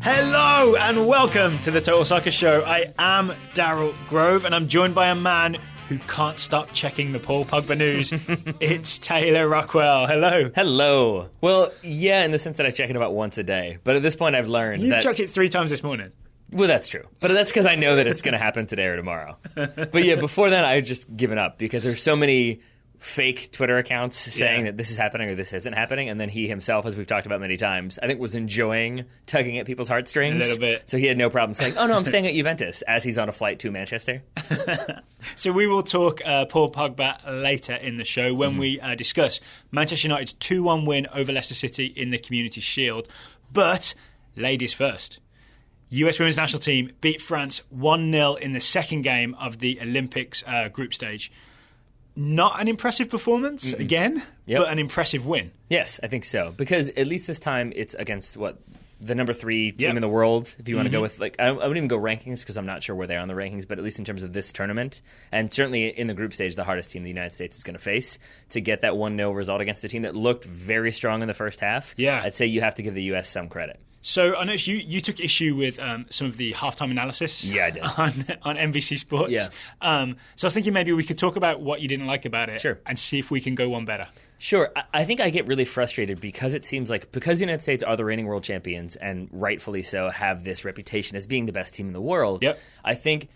Hello and welcome to the Total Soccer Show. I am Daryl Grove and I'm joined by a man who can't stop checking the Paul Pogba news. It's Taylor Rockwell. Hello. Hello. Well, yeah, in the sense that I check it about once a day. But at this point I've learned You've checked it 3 times this morning. Well, that's true. But that's because I know that it's going to happen today or tomorrow. But yeah, before then I had just given up because there's so many fake Twitter accounts saying that this is happening or this isn't happening, and then he himself, as we've talked about many times, I think was enjoying tugging at people's heartstrings. A little bit. So he had no problem saying, oh no, I'm staying at Juventus, as he's on a flight to Manchester. So we will talk Paul Pogba later in the show when we discuss Manchester United's 2-1 win over Leicester City in the Community Shield. But ladies first. US Women's National Team beat France 1-0 in the second game of the Olympics group stage. Not an impressive performance, again, but an impressive win. Yes, I think so. Because at least this time it's against, the number 3 team in the world, if you want to go with, I wouldn't even go rankings because I'm not sure where they are on the rankings, but at least in terms of this tournament, and certainly in the group stage, the hardest team the United States is going to face, to get that 1-0 result against a team that looked very strong in the first half, I'd say you have to give the U.S. some credit. So I noticed you took issue with some of the halftime analysis I did. on NBC Sports. Yeah. So I was thinking maybe we could talk about what you didn't like about it and see if we can go one better. Sure. I think I get really frustrated because it seems like because the United States are the reigning world champions and rightfully so have this reputation as being the best team in the world, I think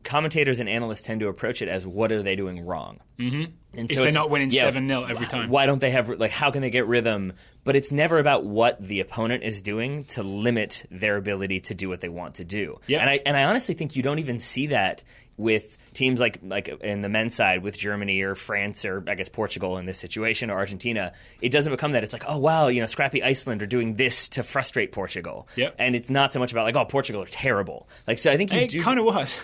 commentators and analysts tend to approach it as what are they doing wrong? Mm-hmm. And if they're not winning 7-0 every time. Why don't they have, how can they get rhythm? But it's never about what the opponent is doing to limit their ability to do what they want to do. Yep. And I honestly think you don't even see that with teams like in the men's side with Germany or France or I guess Portugal in this situation or Argentina. It doesn't become that. It's like, oh, wow, scrappy Iceland are doing this to frustrate Portugal. Yep. And it's not so much about Portugal are terrible. So I think it kind of was.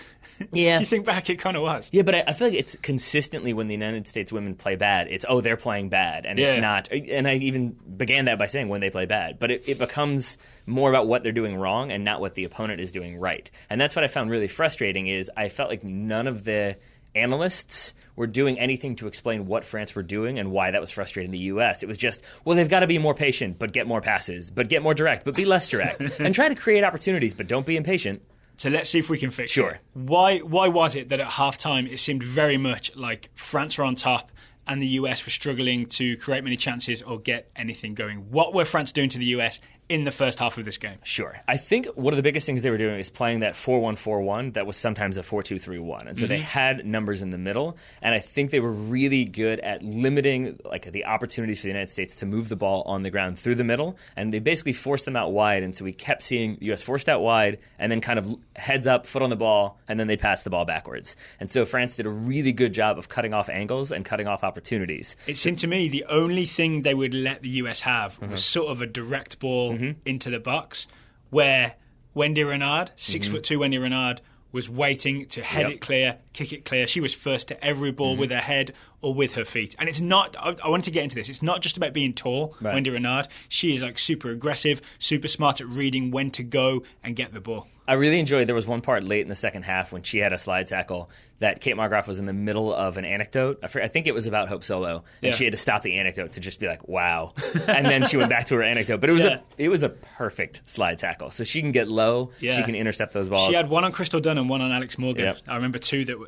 Yeah. If you think back, it kind of was. Yeah, but I feel like it's consistently when the United States women play bad, it's, they're playing bad. And it's not. And I even began that by saying when they play bad. But it becomes more about what they're doing wrong and not what the opponent is doing right. And that's what I found really frustrating is I felt like none of the analysts were doing anything to explain what France were doing and why that was frustrating the U.S. It was just, they've got to be more patient, but get more passes, but get more direct, but be less direct. And try to create opportunities, but don't be impatient. So let's see if we can fix it. Why was it that at halftime it seemed very much like France were on top and the US were struggling to create many chances or get anything going? What were France doing to the US in the first half of this game? Sure. I think one of the biggest things they were doing is playing that 4-1-4-1 that was sometimes a 4-2-3-1. And so they had numbers in the middle, and I think they were really good at limiting the opportunities for the United States to move the ball on the ground through the middle, and they basically forced them out wide, and so we kept seeing the U.S. forced out wide and then kind of heads up, foot on the ball, and then they passed the ball backwards. And so France did a really good job of cutting off angles and cutting off opportunities. It seemed to me the only thing they would let the U.S. have was sort of a direct ball into the box where Wendy Renard, 6'2" Wendy Renard, was waiting to head it clear, kick it clear. She was first to every ball with her head or with her feet. And it's not, I wanted to get into this, it's not just about being tall, Wendy Renard. She is super aggressive, super smart at reading when to go and get the ball. I really enjoyed, there was one part late in the second half when she had a slide tackle that Kate Markgraf was in the middle of an anecdote. I think it was about Hope Solo, and she had to stop the anecdote to just be like, wow. And then she went back to her anecdote. But it was a perfect slide tackle. So she can get low, she can intercept those balls. She had one on Crystal Dunn and one on Alex Morgan. I remember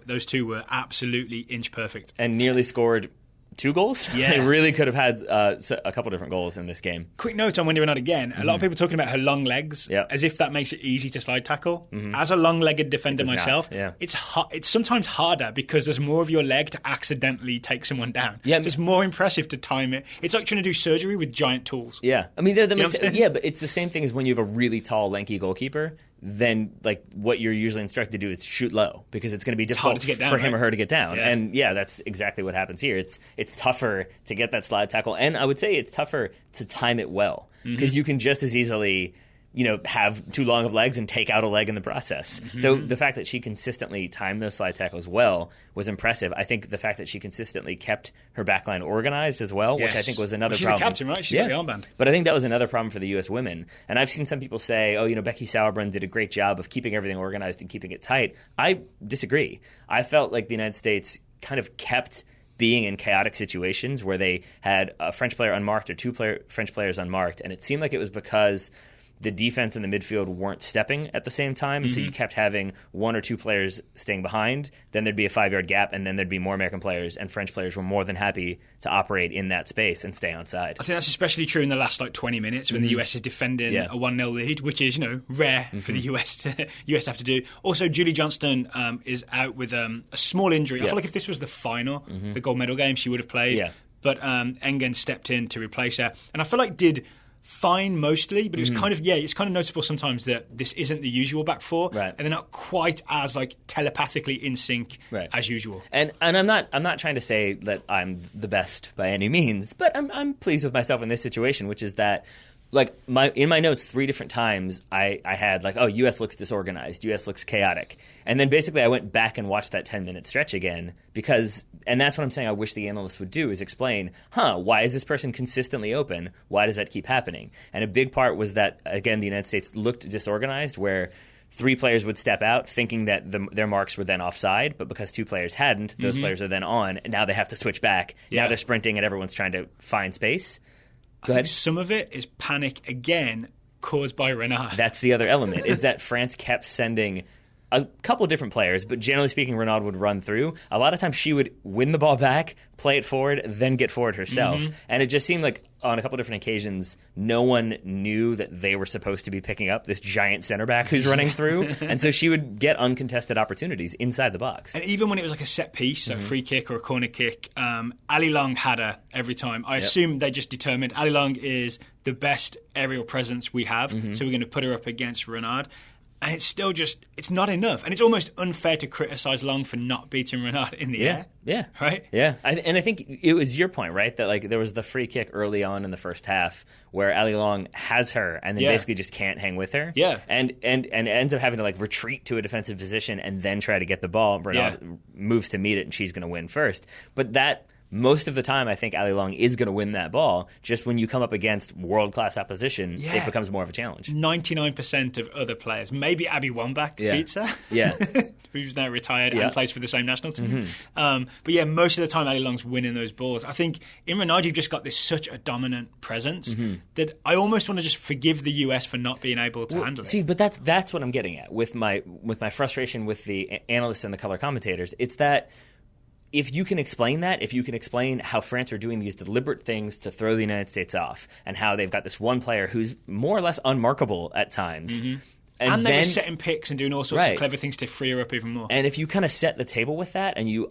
those two were absolutely inch perfect. And nearly scored 2 goals? Yeah. They really could have had a couple different goals in this game. Quick note on Wendy Renard again. A lot of people talking about her long legs as if that makes it easy to slide tackle. As a long-legged defender myself, it's sometimes harder because there's more of your leg to accidentally take someone down. So it's more impressive to time it. It's like trying to do surgery with giant tools. Yeah. I mean, but it's the same thing as when you have a really tall, lanky goalkeeper. Then what you're usually instructed to do is shoot low because it's going to be difficult for him or her to get down. Yeah. And that's exactly what happens here. It's tougher to get that slide tackle, and I would say it's tougher to time it well because you can just as easily have too long of legs and take out a leg in the process. So the fact that she consistently timed those slide tackles well was impressive. I think the fact that she consistently kept her backline organized as well, which I think was another problem. She's the captain, right? She's got the armband. But I think that was another problem for the U.S. women. And I've seen some people say, Becky Sauerbrunn did a great job of keeping everything organized and keeping it tight. I disagree. I felt like the United States kind of kept being in chaotic situations where they had a French player unmarked or 2 French players unmarked, and it seemed like it was because the defense and the midfield weren't stepping at the same time, and so you kept having one or two players staying behind. Then there'd be a 5-yard gap, and then there'd be more American players, and French players were more than happy to operate in that space and stay onside. I think that's especially true in the last 20 minutes when the US is defending a 1-0 lead, which is rare for the US to have to do. Also, Julie Johnston is out with a small injury. I feel like if this was the final, the gold medal game, she would have played. Yeah. But Engen stepped in to replace her, and I feel like did fine mostly, but it was it's kind of noticeable sometimes that this isn't the usual back four, and they're not quite as telepathically in sync as usual. And I'm not trying to say that I'm the best by any means, but I'm pleased with myself in this situation, which is that in my notes 3 different times I had US looks disorganized, US looks chaotic, and then basically I went back and watched that 10-minute stretch again and that's what I'm saying I wish the analysts would do, is explain, why is this person consistently open? Why does that keep happening? And a big part was that, again, the United States looked disorganized, where 3 players would step out thinking that their marks were then offside, but because 2 players hadn't, those players are then on, and now they have to switch back. Yeah. Now they're sprinting and everyone's trying to find space. I think some of it is panic, again, caused by Renard. That's the other element, is that France kept sending a couple different players, but generally speaking, Renard would run through. A lot of times she would win the ball back, play it forward, then get forward herself. And it just seemed like on a couple different occasions, no one knew that they were supposed to be picking up this giant center back who's running through. And so she would get uncontested opportunities inside the box. And even when it was a set piece, a free kick or a corner kick, Ali Long had her every time. I assume they just determined Ali Long is the best aerial presence we have, so we're going to put her up against Renard. And it's still it's not enough. And it's almost unfair to criticise Long for not beating Renard in the air. Yeah. Right? Yeah. And I think it was your point, right? That there was the free kick early on in the first half where Ali Long has her and then basically just can't hang with her. Yeah. And ends up having to retreat to a defensive position and then try to get the ball. Renard moves to meet it and she's going to win first. But that... most of the time, I think Ali Long is going to win that ball. Just when you come up against world-class opposition, it becomes more of a challenge. 99% of other players, maybe Abby Wambach beats her, who's now retired and plays for the same national team. But most of the time, Ali Long's winning those balls. I think in Renard, you've just got such a dominant presence that I almost want to just forgive the US for not being able to handle it. See, but that's what I'm getting at with my frustration with the analysts and the color commentators. It's that if you can explain that, if you can explain how France are doing these deliberate things to throw the United States off, and how they've got this one player who's more or less unmarkable at times. And they were setting picks and doing all sorts of clever things to free her up even more. And if you kind of set the table with that and you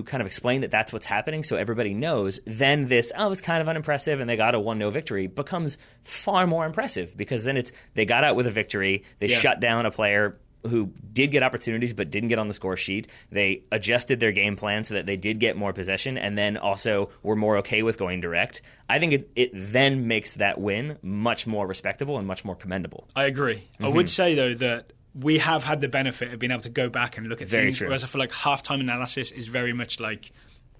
kind of explain that that's what's happening so everybody knows, then this, it's kind of unimpressive and they got a 1-0 victory becomes far more impressive, because then they got out with a victory, they shut down a player who did get opportunities but didn't get on the score sheet. They adjusted their game plan so that they did get more possession and then also were more okay with going direct. I think it then makes that win much more respectable and much more commendable. I agree. I would say, though, that we have had the benefit of being able to go back and look at things, whereas I feel like halftime analysis is very much like,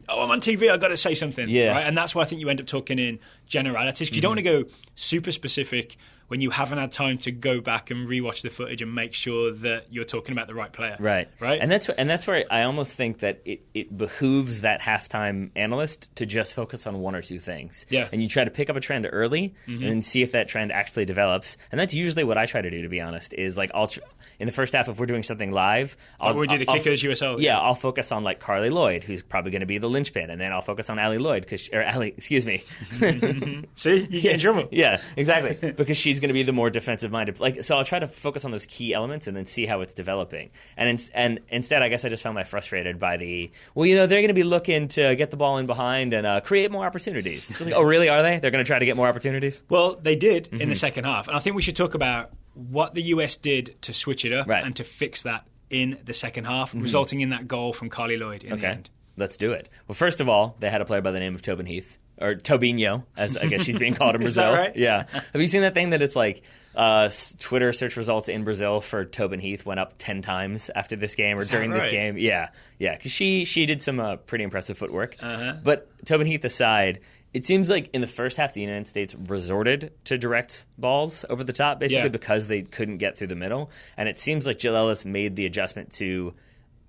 I'm on TV, I've got to say something. Yeah. Right? And that's why I think you end up talking in generalities, because you don't want to go super specific when you haven't had time to go back and rewatch the footage and make sure that you're talking about the right player. Right. And that's where I almost think that it behooves that halftime analyst to just focus on one or two things. Yeah. And you try to pick up a trend early and see if that trend actually develops. And that's usually what I try to do, to be honest, is in the first half, if we're doing something live, we do the kickers USL. Yeah, I'll focus on Carly Lloyd, who's probably going to be the linchpin, and then I'll focus on Ali Lloyd, excuse me. See, you get in trouble. Yeah, exactly, because she's going to be the more defensive-minded. So I'll try to focus on those key elements and then see how it's developing. And instead, I guess I just found myself frustrated by they're going to be looking to get the ball in behind and create more opportunities. It's oh, really? Are they? They're going to try to get more opportunities? Well, they did in the second half, and I think we should talk about what the US did to switch it up and to fix that in the second half, resulting in that goal from Carly Lloyd in the end. Let's do it. Well, first of all, they had a player by the name of Tobin Heath, or Tobinho, as I guess she's being called in Brazil. Is that right? Yeah. Have you seen that thing that it's Twitter search results in Brazil for Tobin Heath went up 10 times after this game or during this game? Yeah, because she did some pretty impressive footwork. But Tobin Heath aside, it seems like in the first half, the United States resorted to direct balls over the top, basically because they couldn't get through the middle. And it seems like Jill Ellis made the adjustment to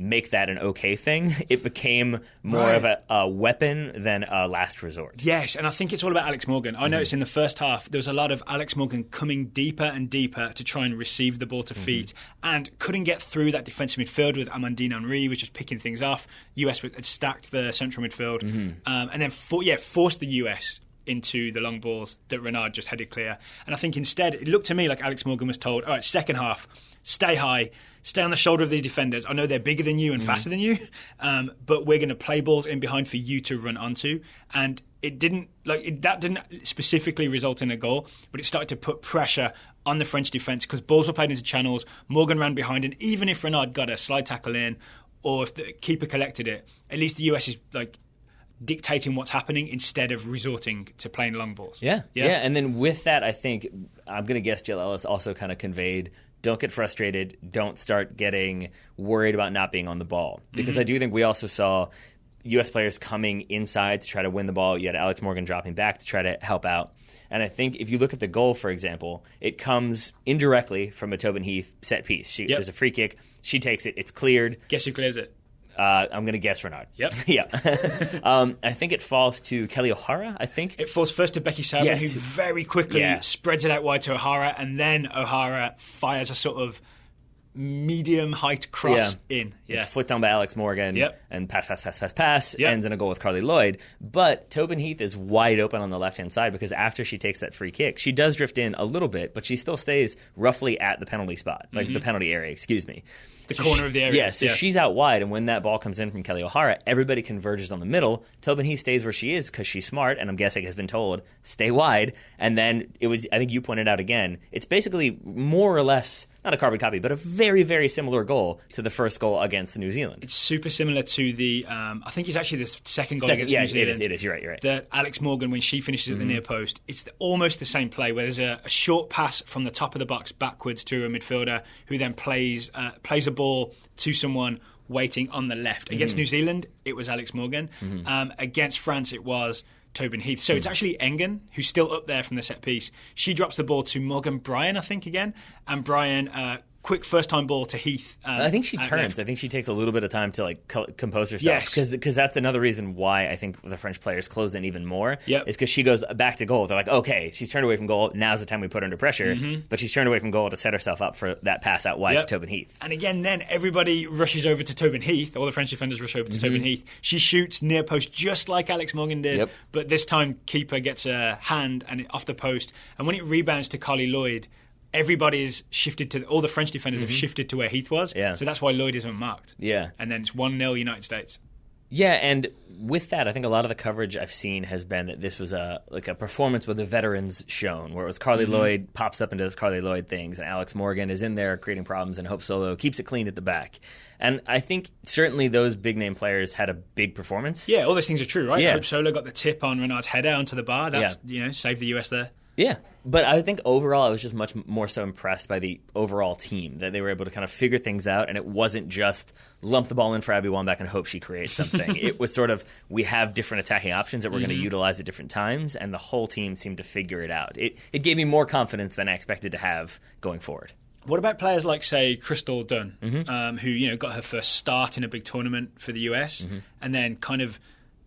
make that an okay thing. It became more of a weapon than a last resort. Yes, and I think it's all about Alex Morgan. I noticed in the first half there was a lot of Alex Morgan coming deeper and deeper to try and receive the ball to feet, and couldn't get through that defensive midfield with Amandine Henry was just picking things off. US had stacked the central midfield, and then forced the US into the long balls that Renard just headed clear. And I think instead, it looked to me like Alex Morgan was told, all right, second half, stay high, stay on the shoulder of these defenders. I know they're bigger than you and faster than you, but we're going to play balls in behind for you to run onto. And that didn't specifically result in a goal, but it started to put pressure on the French defence because balls were played into channels, Morgan ran behind, and even if Renard got a slide tackle in, or if the keeper collected it, at least the US is dictating what's happening instead of resorting to playing long balls. Yeah. And then with that, I think, I'm going to guess Jill Ellis also kind of conveyed, don't get frustrated, don't start getting worried about not being on the ball. Because I do think we also saw U.S. players coming inside to try to win the ball. You had Alex Morgan dropping back to try to help out. And I think if you look at the goal, for example, it comes indirectly from a Tobin Heath set piece. There's a free kick. She takes it. It's cleared. Guess who clears it? I'm going to guess Renard. Yep. Yeah. I think it falls to Kelly O'Hara, I think. It falls first to Becky Sauerbrunn, who very quickly spreads it out wide to O'Hara, and then O'Hara fires a sort of medium-height cross in. Yeah. It's flicked on by Alex Morgan, and pass, ends in a goal with Carly Lloyd. But Tobin Heath is wide open on the left-hand side because after she takes that free kick, she does drift in a little bit, but she still stays roughly at the penalty spot, the penalty area, excuse me. The corner of the area. Yeah, so she's out wide, and when that ball comes in from Kelly O'Hara, everybody converges on the middle. Tobin Heath stays where she is because she's smart, and I'm guessing has been told, stay wide. And then it was, I think you pointed out again, it's basically more or less, not a carbon copy, but a very, very similar goal to the first goal against New Zealand. It's super similar to the, I think it's actually the second goal against New Zealand. It is, you're right. That Alex Morgan, when she finishes at the near post, it's almost the same play, where there's a short pass from the top of the box backwards to a midfielder who then plays a ball to someone waiting on the left. Against New Zealand, it was Alex Morgan. Against France, it was Tobin Heath. So it's actually Engen, who's still up there from the set piece. She drops the ball to Morgan Bryan, I think, again. And Bryan, quick first-time ball to Heath. I think she turns. I think she takes a little bit of time to compose herself. Yes. Because that's another reason why I think the French players close in even more. Yep. Is because she goes back to goal. They're like, okay, she's turned away from goal. Now's the time we put her under pressure. But she's turned away from goal to set herself up for that pass out wide to Tobin Heath. And again, then everybody rushes over to Tobin Heath. All the French defenders rush over to Tobin Heath. She shoots near post just like Alex Morgan did. But this time, keeper gets a hand and off the post. And when it rebounds to Carly Lloyd, everybody's shifted to, all the French defenders have shifted to where Heath was. Yeah. So that's why Lloyd isn't marked. Yeah. And then it's 1-0 United States. Yeah, and with that, I think a lot of the coverage I've seen has been that this was a performance with the veterans shown, where it was Carly Lloyd pops up into those Carly Lloyd things, and Alex Morgan is in there creating problems, and Hope Solo keeps it clean at the back. And I think certainly those big-name players had a big performance. Yeah, all those things are true, right? Yeah. Hope Solo got the tip on Renard's header onto the bar. That's, saved the US there. Yeah, but I think overall I was just much more so impressed by the overall team, that they were able to kind of figure things out, and it wasn't just lump the ball in for Abby Wambach and hope she creates something. It was sort of, we have different attacking options that we're going to utilize at different times, and the whole team seemed to figure it out. It gave me more confidence than I expected to have going forward. What about players like, say, Crystal Dunn, who got her first start in a big tournament for the US, and then kind of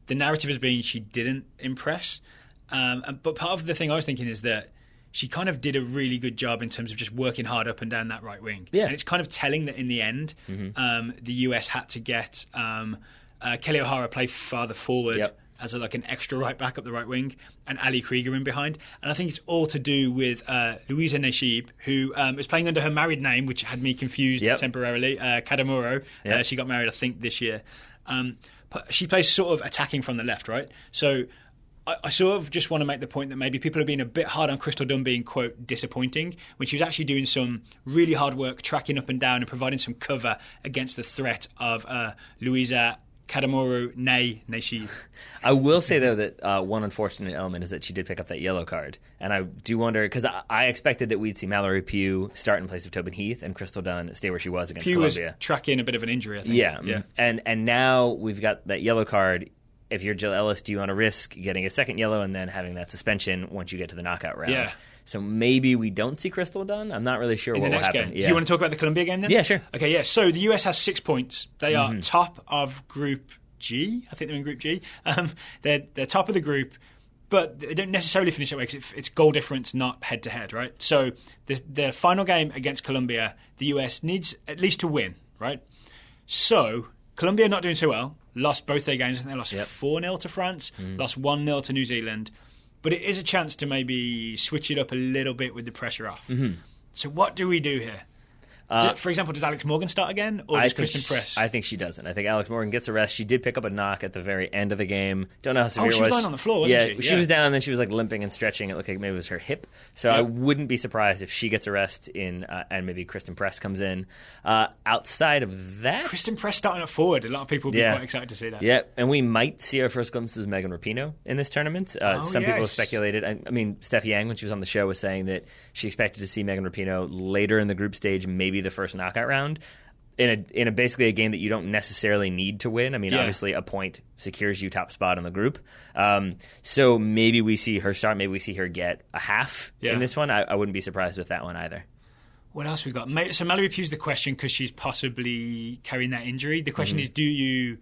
the narrative has been she didn't impress. But part of the thing I was thinking is that she kind of did a really good job in terms of just working hard up and down that right wing. Yeah. And it's kind of telling that in the end, the US had to get Kelly O'Hara play farther forward as an extra right back up the right wing, and Ali Krieger in behind. And I think it's all to do with Louisa Nashib, who is playing under her married name, which had me confused temporarily, Kadamuro. She got married, I think, this year. But she plays sort of attacking from the left, right? So I sort of just want to make the point that maybe people have been a bit hard on Crystal Dunn being, quote, disappointing, when she was actually doing some really hard work, tracking up and down and providing some cover against the threat of Louisa Kadamuru Nashib. I will say, though, that one unfortunate element is that she did pick up that yellow card. And I do wonder, because I expected that we'd see Mallory Pugh start in place of Tobin Heath and Crystal Dunn stay where she was against Colombia. Pugh was tracking a bit of an injury, I think. Yeah. And now we've got that yellow card. If you're Jill Ellis, do you want to risk getting a second yellow and then having that suspension once you get to the knockout round? Yeah. So maybe we don't see Crystal Dunn. I'm not really sure what will happen. Game. Yeah. Do you want to talk about the Colombia game then? Yeah, sure. Okay, yeah. So the US has 6 points. They are top of Group G. I think they're in Group G. They're top of the group, but they don't necessarily finish that way because it's goal difference, not head-to-head, right? So the final game against Colombia, the US needs at least to win, right? So Colombia not doing so well. Lost both their games. I think they lost 4-0 to France, lost 1-0 to New Zealand. But it is a chance to maybe switch it up a little bit with the pressure off. So what do we do here? For example, does Alex Morgan start again, or does Kristen Press? I think she doesn't. I think Alex Morgan gets a rest. She did pick up a knock at the very end of the game. Don't know how severe it was. She was lying on the floor, wasn't she? Yeah, she was down, and then she was like limping and stretching. It looked like maybe it was her hip. So I wouldn't be surprised if she gets a rest and maybe Kristen Press comes in. Outside of that... Kristen Press starting at forward. A lot of people will be quite excited to see that. Yeah, and we might see our first glimpses of Megan Rapinoe in this tournament. Some people have speculated. I mean, Steph Yang, when she was on the show, was saying that she expected to see Megan Rapinoe later in the group stage, maybe the first knockout round. In a basically a game that you don't necessarily need to win. I mean, obviously a point secures you top spot in the group. So maybe we see her start. Maybe we see her get a half in this one. I wouldn't be surprised with that one either. What else we got? So Mallory Pugh's the question because she's possibly carrying that injury. The question is, do you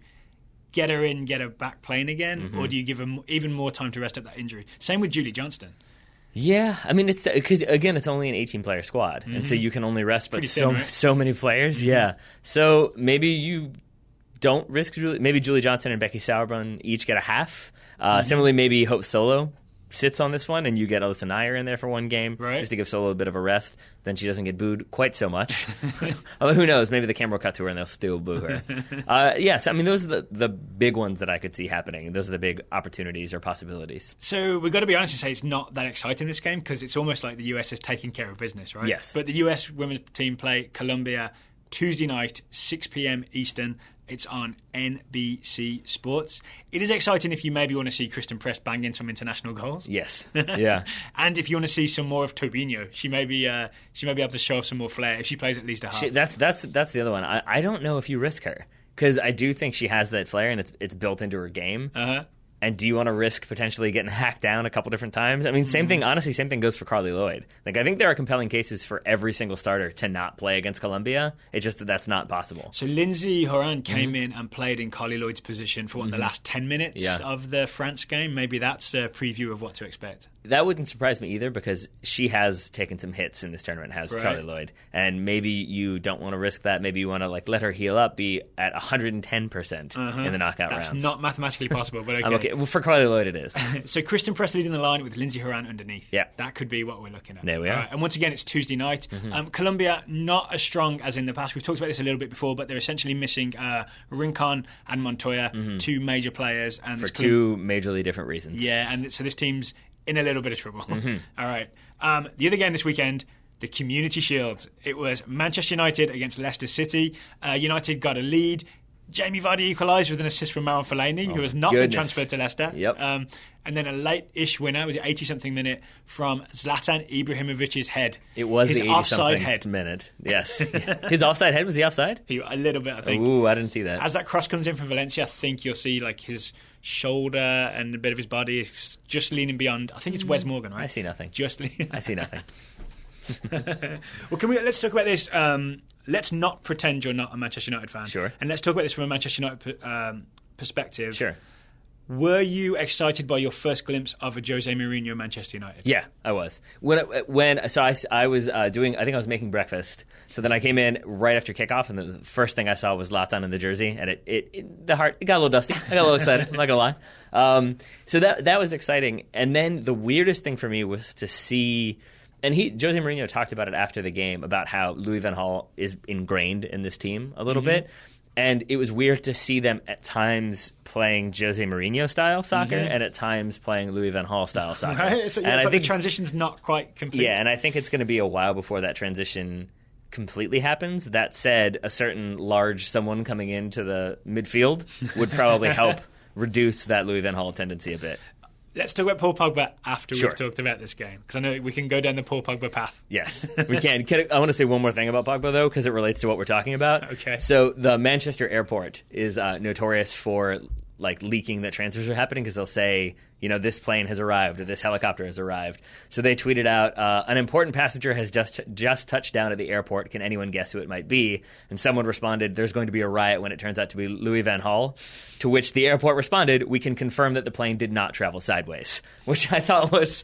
get her in, get her back playing again, or do you give her even more time to rest up that injury? Same with Julie Johnston. Yeah, I mean, it's because again, it's only an 18-player squad, and so you can only rest but so many players. Yeah, so maybe you don't risk maybe Julie Johnson and Becky Sauerbrunn each get a half. Similarly, maybe Hope Solo sits on this one, and you get Alyssa Nair in there for one game just to give Solo a bit of a rest. Then she doesn't get booed quite so much. Although who knows? Maybe the camera will cut to her and they'll still boo her. So I mean, those are the big ones that I could see happening. Those are the big opportunities or possibilities. So we've got to be honest and say it's not that exciting, this game, because it's almost like the US is taking care of business, right? Yes. But the US women's team play Colombia Tuesday night, 6 p.m. Eastern. It's on NBC Sports. It is exciting if you maybe want to see Kristen Press bang in some international goals. Yes. Yeah. And if you want to see some more of Tobinho, she may be able to show off some more flair if she plays at least a half. That's the other one. I don't know if you risk her because I do think she has that flair and it's built into her game. And do you want to risk potentially getting hacked down a couple different times? I mean, same thing goes for Carly Lloyd. Like, I think there are compelling cases for every single starter to not play against Colombia. It's just that's not possible. So Lindsay Horan came in and played in Carly Lloyd's position for the last 10 minutes of the France game. Maybe that's a preview of what to expect. That wouldn't surprise me either because she has taken some hits in this tournament, Carly Lloyd. And maybe you don't want to risk that. Maybe you want to let her heal up, be at 110% in the knockout rounds. That's not mathematically possible, but okay. I'm okay. Well, for Carly Lloyd it is. So Kristen Press leading the line with Lindsay Horan underneath. Yeah. That could be what we're looking at. There we are. Right. And once again, it's Tuesday night. Colombia, not as strong as in the past. We've talked about this a little bit before, but they're essentially missing Rincon and Montoya, two major players. And for two majorly different reasons. Yeah, and so this team's in a little bit of trouble. All right. The other game this weekend, the Community Shield. It was Manchester United against Leicester City. United got a lead. Jamie Vardy equalised with an assist from Marouane Fellaini, who has not been transferred to Leicester. Yep. And then a late-ish winner, was it 80-something minute, from Zlatan Ibrahimovic's head. It was his the 80-something minute. Yes. His offside head? Was he offside? A little bit, I think. Ooh, I didn't see that. As that cross comes in from Valencia, I think you'll see his shoulder and a bit of his body is just leaning beyond. I think it's Wes Morgan, right? I see nothing. I see nothing. Well, let's talk about this. Let's not pretend you're not a Manchester United fan. Sure. And let's talk about this from a Manchester United perspective. Sure. Were you excited by your first glimpse of a Jose Mourinho Manchester United? Yeah, I was. I was doing. I think I was making breakfast. So then I came in right after kickoff, and the first thing I saw was Zlatan in the jersey, and the heart got a little dusty. I got a little excited. I'm not gonna lie. So that was exciting. And then the weirdest thing for me was to see. And Jose Mourinho talked about it after the game about how Louis van Gaal is ingrained in this team a little bit. And it was weird to see them at times playing Jose Mourinho style soccer and at times playing Louis van Gaal style soccer. Right? So, I think the transition's not quite complete. Yeah, and I think it's going to be a while before that transition completely happens. That said, a certain large someone coming into the midfield would probably help reduce that Louis van Gaal tendency a bit. Let's talk about Paul Pogba after we've talked about this game, because I know we can go down the Paul Pogba path. Yes, we can. I want to say one more thing about Pogba, though, because it relates to what we're talking about. Okay. So the Manchester airport is notorious for leaking that transfers are happening, because they'll say, this plane has arrived or this helicopter has arrived. So they tweeted out, an important passenger has just touched down at the airport. Can anyone guess who it might be? And someone responded, there's going to be a riot when it turns out to be Louis van Gaal. To which the airport responded, we can confirm that the plane did not travel sideways, which I thought was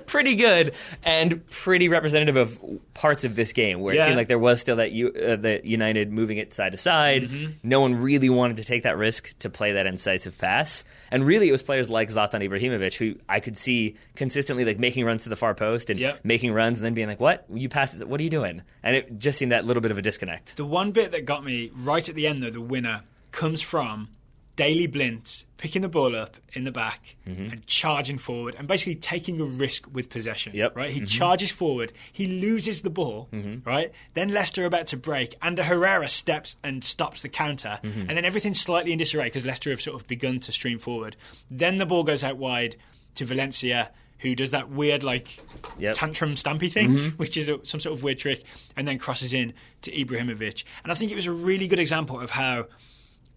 pretty good and pretty representative of parts of this game where it seemed like there was still that United moving it side to side. No one really wanted to take that risk to play that incisive pass. And really, it was players like Zlatan Ibrahimovic who I could see consistently like making runs to the far post and making runs and then being like, what? You passed it. What are you doing? And it just seemed that little bit of a disconnect. The one bit that got me right at the end, though, the winner, comes from Daley Blind picking the ball up in the back and charging forward and basically taking a risk with possession. Right? He charges forward. He loses the ball. Right? Then Leicester are about to break. And Herrera steps and stops the counter. And then everything's slightly in disarray because Leicester have sort of begun to stream forward. Then the ball goes out wide to Valencia, who does that weird tantrum stampy thing, which is some sort of weird trick, and then crosses in to Ibrahimovic. And I think it was a really good example of how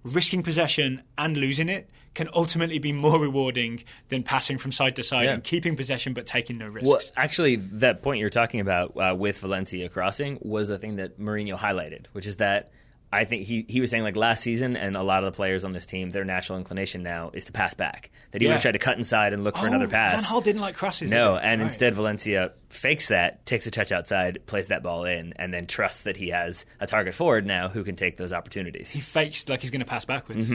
risking possession and losing it can ultimately be more rewarding than passing from side to side and keeping possession but taking no risks. Well, actually, that point you're talking about with Valencia crossing was the thing that Mourinho highlighted, which is that I think he was saying like last season and a lot of the players on this team, their natural inclination now is to pass back. That he would have tried to cut inside and look for another pass. Van Gaal didn't like crosses. No, and instead Valencia fakes that, takes a touch outside, plays that ball in, and then trusts that he has a target forward now who can take those opportunities. He fakes like he's going to pass backwards.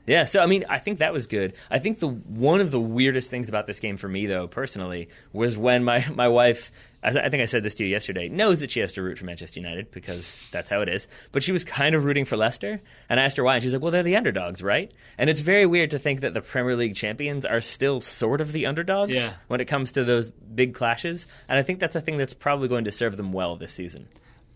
Yeah, so I mean, I think that was good. I think one of the weirdest things about this game for me, though, personally, was when my wife, I think I said this to you yesterday, knows that she has to root for Manchester United because that's how it is. But she was kind of rooting for Leicester, and I asked her why, and she was like, well, they're the underdogs, right? And it's very weird to think that the Premier League champions are still sort of the underdogs when it comes to those big clashes. And I think that's a thing that's probably going to serve them well this season.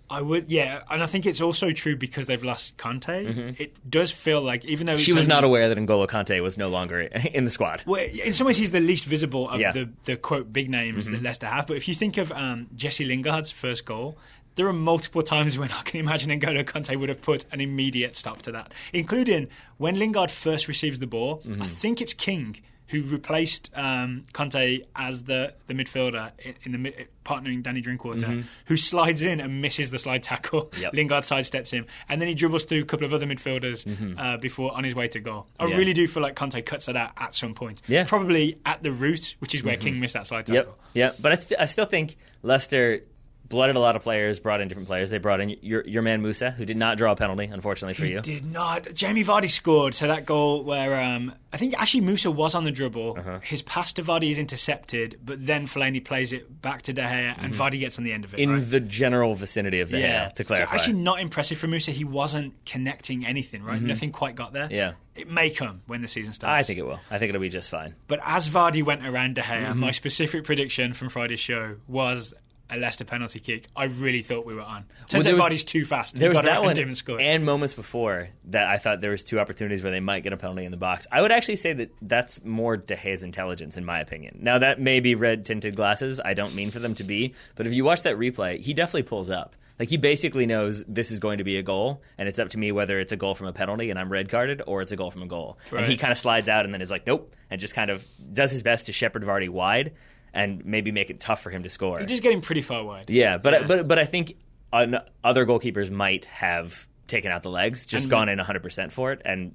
I would, and I think it's also true because they've lost Conte. It does feel like, even though she was not aware that N'Golo Conte was no longer in the squad. Well, in some ways, he's the least visible of the quote big names that Leicester have. But if you think of Jesse Lingard's first goal, there are multiple times when I can imagine N'Golo Conte would have put an immediate stop to that, including when Lingard first receives the ball. I think it's King who replaced Conte as the midfielder in the partnering Danny Drinkwater, who slides in and misses the slide tackle. Lingard sidesteps him, and then he dribbles through a couple of other midfielders before on his way to goal. I really do feel like Conte cuts that out at some point. Probably at the root, which is where King missed that slide tackle. But I still think Leicester blooded a lot of players, brought in different players. They brought in your man Musa, who did not draw a penalty, unfortunately for you. He did not. Jamie Vardy scored, so that goal where I think actually Musa was on the dribble. His pass to Vardy is intercepted, but then Fellaini plays it back to De Gea, and Vardy gets on the end of it. In the general vicinity of De Gea, to clarify. So actually not impressive for Musa. He wasn't connecting anything, right? Nothing quite got there. It may come when the season starts. I think it will. I think it'll be just fine. But as Vardy went around De Gea, my specific prediction from Friday's show was a Leicester penalty kick. I really thought we were on. Turns out Vardy's too fast. There was that one and moments before that I thought there was two opportunities where they might get a penalty in the box. I would actually say that that's more De Gea's intelligence, in my opinion. Now, that may be red-tinted glasses. I don't mean for them to be. But if you watch that replay, he definitely pulls up. Like, he basically knows this is going to be a goal, and it's up to me whether it's a goal from a penalty and I'm red-carded or it's a goal from a goal. Right. And he kind of slides out and then is like, nope, and just kind of does his best to shepherd Vardy wide and maybe make it tough for him to score. You're just getting pretty far wide. Yeah, but I think other goalkeepers might have taken out the legs, just gone in 100% for it, and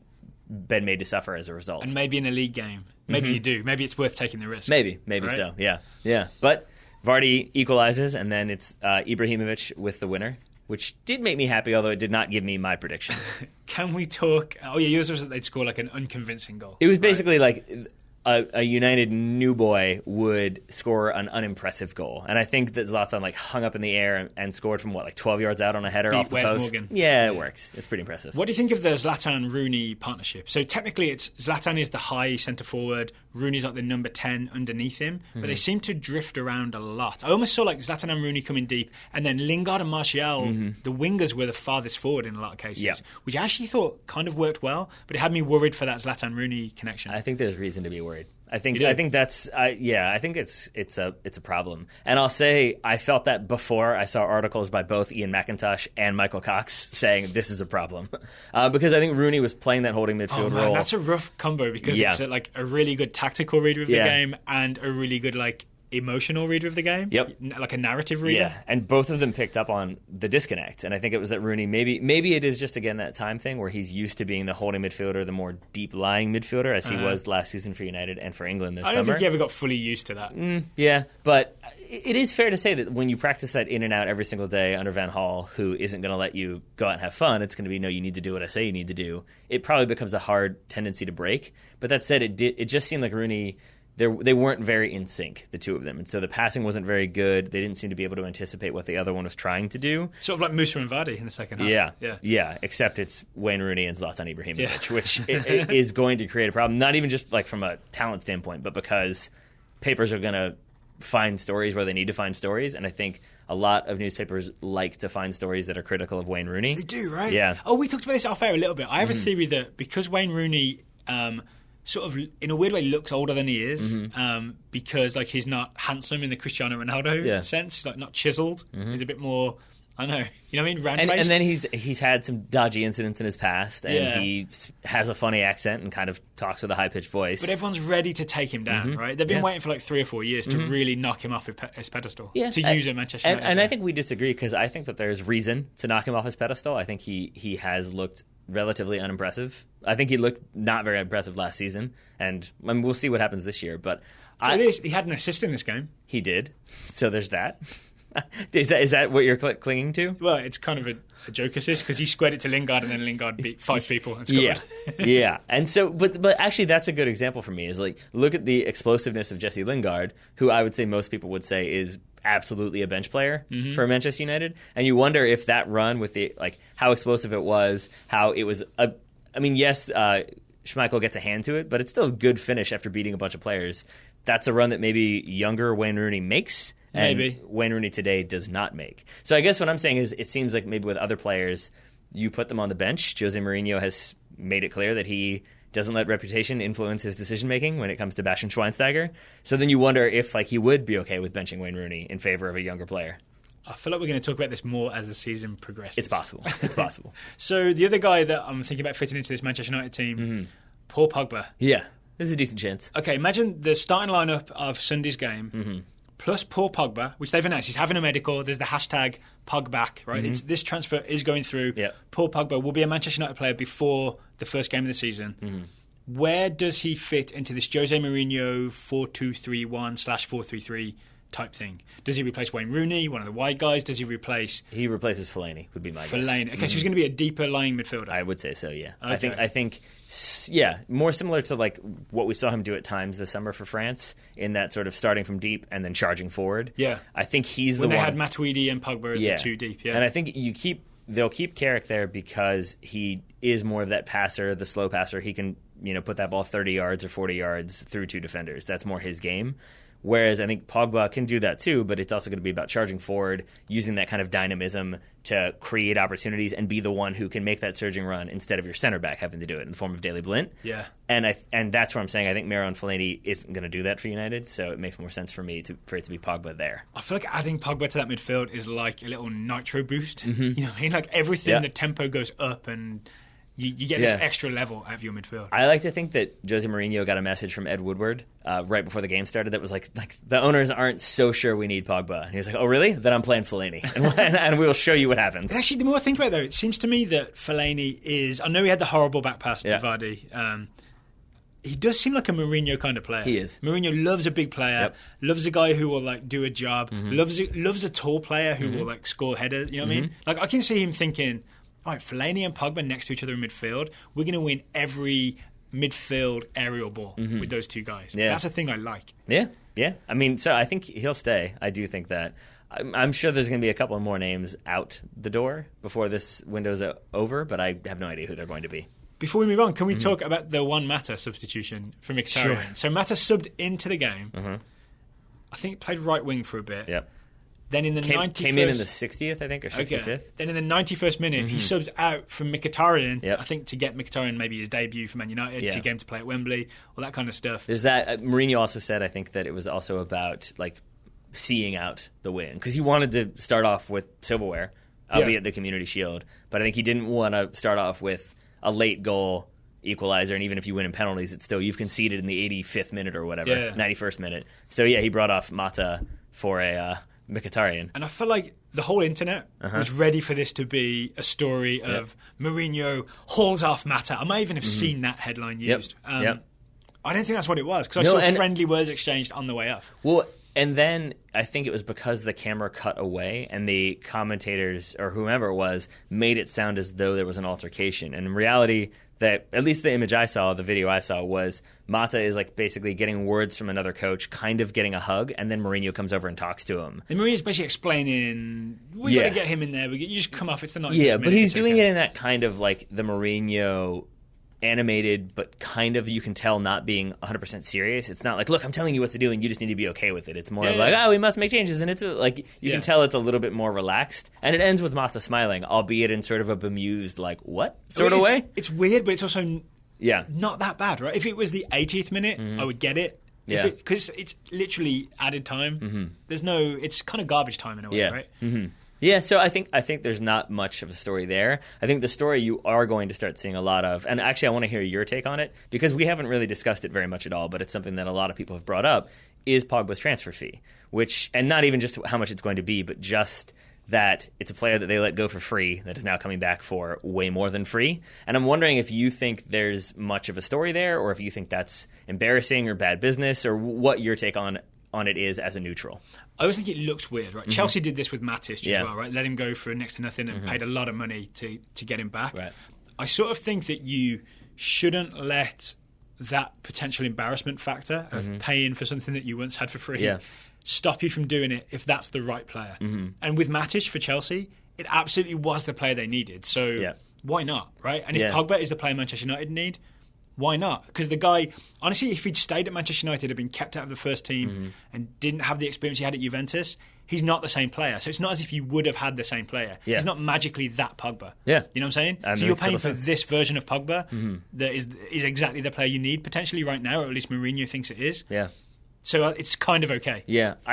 been made to suffer as a result. And maybe in a league game, maybe you do. Maybe it's worth taking the risk. Maybe right? So. Yeah. But Vardy equalizes, and then it's Ibrahimovic with the winner, which did make me happy, although it did not give me my prediction. Can we talk? Oh yeah, yours was that they'd score like an unconvincing goal. It was basically like a United new boy would score an unimpressive goal. And I think that Zlatan hung up in the air and scored from 12 yards out on a header off the post. Morgan. Yeah, it works. It's pretty impressive. What do you think of the Zlatan-Rooney partnership? So technically it's Zlatan is the high centre forward, Rooney's like the number 10 underneath him, but they seem to drift around a lot. I almost saw Zlatan and Rooney coming deep, and then Lingard and Martial, the wingers were the farthest forward in a lot of cases, which I actually thought kind of worked well, but it had me worried for that Zlatan-Rooney connection. I think there's reason to be worried. I think that's I think it's a problem. And I'll say I felt that before I saw articles by both Ian McIntosh and Michael Cox saying this is a problem because I think Rooney was playing that holding midfield role. That's a rough combo because it's a really good tactical reader of the game and a really good emotional reader of the game. Yep. Like a narrative reader. Yeah, and both of them picked up on the disconnect. And I think it was that Rooney, maybe it is just, again, that time thing where he's used to being the holding midfielder, the more deep-lying midfielder, as he was last season for United and for England this summer. I don't think he ever got fully used to that. Yeah, but it is fair to say that when you practice that in and out every single day under Van Gaal, who isn't going to let you go out and have fun, it's going to be, no, you need to do what I say you need to do. It probably becomes a hard tendency to break. But that said, it just seemed like Rooney... They weren't very in sync, the two of them. And so the passing wasn't very good. They didn't seem to be able to anticipate what the other one was trying to do. Sort of like Musa and Vardy in the second half. Yeah, except it's Wayne Rooney and Zlatan Ibrahimovic, which is going to create a problem, not even just from a talent standpoint, but because papers are going to find stories where they need to find stories. And I think a lot of newspapers like to find stories that are critical of Wayne Rooney. They do, right? Yeah. Oh, we talked about this off air a little bit. I have a theory that because Wayne Rooney... sort of, in a weird way, looks older than he is because he's not handsome in the Cristiano Ronaldo sense. He's not chiseled. He's a bit more, I don't know, you know what I mean, round-faced. And then he's had some dodgy incidents in his past, and he has a funny accent and kind of talks with a high-pitched voice. But everyone's ready to take him down, right? They've been waiting for 3 or 4 years to really knock him off his pedestal, to use a Manchester United. And I think we disagree because I think that there's reason to knock him off his pedestal. I think he has looked relatively unimpressive. I think he looked not very impressive last season, and we'll see what happens this year. But he had an assist in this game. He did. So there's that. Is that what you're clinging to? Well, it's kind of a joke assist because he squared it to Lingard, and then Lingard beat 5 people and scored. Yeah. And so, but actually, that's a good example for me. Is look at the explosiveness of Jesse Lingard, who I would say most people would say is absolutely a bench player for Manchester United, and you wonder if that run with the how explosive it was, how it was. Yes, Schmeichel gets a hand to it, but it's still a good finish after beating a bunch of players. That's a run that maybe younger Wayne Rooney makes. And maybe Wayne Rooney today does not make. So I guess what I'm saying is it seems like maybe with other players, you put them on the bench. Jose Mourinho has made it clear that he doesn't let reputation influence his decision-making when it comes to Bastian Schweinsteiger. So then you wonder if he would be okay with benching Wayne Rooney in favor of a younger player. I feel like we're going to talk about this more as the season progresses. It's possible. So the other guy that I'm thinking about fitting into this Manchester United team, Paul Pogba. Yeah, this is a decent chance. Okay, imagine the starting lineup of Sunday's game, plus Paul Pogba, which they've announced. He's having a medical. There's the hashtag Pogback, right? This transfer is going through. Yep. Paul Pogba will be a Manchester United player before the first game of the season. Where does he fit into this Jose Mourinho 4-2-3-1/4-3-3 type thing? Does he replace Wayne Rooney, one of the wide guys? Does he replace... He replaces Fellaini, would be my guess. Fellaini. Okay, so he's going to be a deeper lying midfielder. I would say so, yeah. Okay. I think, more similar to what we saw him do at times this summer for France, in that sort of starting from deep and then charging forward. Yeah. I think he's when the one... they had Man Utd and Pogba as the two deep, And I think they'll keep Carrick there because he is more of that passer, the slow passer. He can, put that ball 30 yards or 40 yards through 2 defenders. That's more his game. Whereas I think Pogba can do that too, but it's also going to be about charging forward, using that kind of dynamism to create opportunities and be the one who can make that surging run instead of your center back having to do it in the form of Daley Blind. Yeah. And that's what I'm saying. I think Marouane Fellaini isn't going to do that for United, so it makes more sense for me for it to be Pogba there. I feel like adding Pogba to that midfield is like a little nitro boost. You know what I mean? Like everything, the tempo goes up and... You get this extra level out of your midfield. I like to think that Jose Mourinho got a message from Ed Woodward right before the game started that was like the owners aren't so sure we need Pogba. And he was like, oh, really? Then I'm playing Fellaini. and we'll show you what happens. Actually, the more I think about it, though, it seems to me that Fellaini is... I know he had the horrible back pass to Vardy. He does seem like a Mourinho kind of player. He is. Mourinho loves a big player, loves a guy who will do a job, loves a tall player who will score headers. You know what I mean? I can see him thinking... All right, Fellaini and Pogba next to each other in midfield. We're going to win every midfield aerial ball with those two guys. Yeah. That's a thing I like. Yeah. I mean, so I think he'll stay. I do think that. I'm sure there's going to be a couple more names out the door before this window's over, but I have no idea who they're going to be. Before we move on, can we talk about the Juan Mata substitution for Mkhitaryan? Sure. So Mata subbed into the game. I think played right wing for a bit. Yep. Then in the 91st... Came in the 60th, I think, or 65th. Okay. Then in the 91st minute, he subs out from Mkhitaryan, I think to get Mkhitaryan maybe his debut for Man United, to get him to play at Wembley, all that kind of stuff. There's that. Mourinho also said, I think, that it was also about like seeing out the win. Because he wanted to start off with silverware, albeit the Community Shield. But I think he didn't want to start off with a late goal equalizer, and even if you win in penalties, it's still, you've conceded in the 85th minute or whatever, 91st minute. So yeah, he brought off Mata for a Mkhitaryan. And I feel like the whole internet was ready for this to be a story of Mourinho hauls off Mata. I might even have seen that headline used. I don't think that's what it was, because I saw friendly words exchanged on the way off. Well, and then I think it was because the camera cut away and the commentators, or whomever it was, made it sound as though there was an altercation. And in reality, that at least the image I saw, the video I saw, was Mata is like basically getting words from another coach, kind of getting a hug, and then Mourinho comes over and talks to him. And Mourinho's basically explaining, we got to get him in there. You just come off, it's the 90th minute. Yeah, but he's doing it in that kind of like the Mourinho animated, but kind of, you can tell, not being 100% serious. It's not like, look, I'm telling you what to do and you just need to be okay with it. It's more like, oh, we must make changes. And it's like, you can tell it's a little bit more relaxed. And it ends with Mata smiling, albeit in sort of a bemused, like, what sort of way? It's weird, but it's also not that bad, right? If it was the 80th minute, I would get it. Because it's literally added time. There's no, it's kind of garbage time in a way, right? Yeah, so I think there's not much of a story there. I think the story you are going to start seeing a lot of, and actually I want to hear your take on it, because we haven't really discussed it very much at all, but it's something that a lot of people have brought up, is Pogba's transfer fee, which, and not even just how much it's going to be, but just that it's a player that they let go for free that is now coming back for way more than free. And I'm wondering if you think there's much of a story there, or if you think that's embarrassing or bad business, or what your take on it is as a neutral. I always think it looks weird, right? Chelsea did this with Matic as well, right? Let him go for next to nothing and paid a lot of money to get him back. Right. I sort of think that you shouldn't let that potential embarrassment factor of paying for something that you once had for free stop you from doing it if that's the right player. And with Matic for Chelsea, it absolutely was the player they needed. So why not, right? And if Pogba is the player Manchester United need, why not? Because the guy, honestly, if he'd stayed at Manchester United, had been kept out of the first team and didn't have the experience he had at Juventus, he's not the same player. So it's not as if you would have had the same player. He's not magically that Pogba. You know what I'm saying? So you're paying for this version of Pogba that is exactly the player you need potentially right now, or at least Mourinho thinks it is. So it's kind of okay.